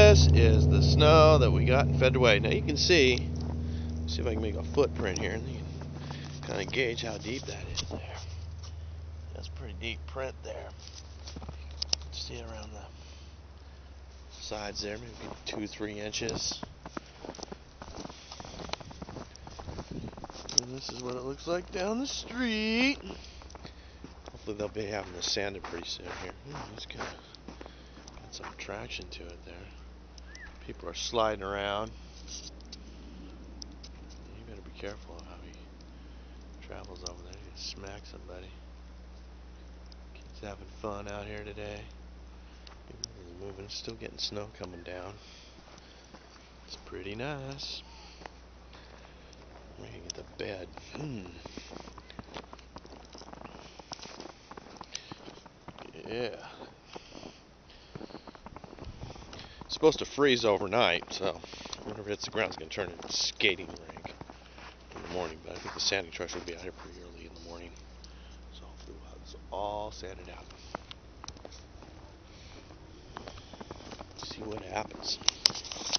this is the snow that we got in February. Now you can see if I can make a footprint here, and you can kind of gauge how deep that is there. That's a pretty deep print there. See it around the sides there, maybe 2-3 inches. And this is what it looks like down the street. Hopefully they'll be having this sanded pretty soon here. It's got some traction to it there. People are sliding around. You better be careful of how he travels over there. You can smack somebody. Kids having fun out here today. He's moving, still getting snow coming down. It's pretty nice. We can get the bed. Yeah. It's supposed to freeze overnight, so whenever it hits the ground, it's going to turn into a skating rink in the morning. But I think the sanding trucks will be out here pretty early in the morning, so hopefully we'll have this all sanded out. See what happens.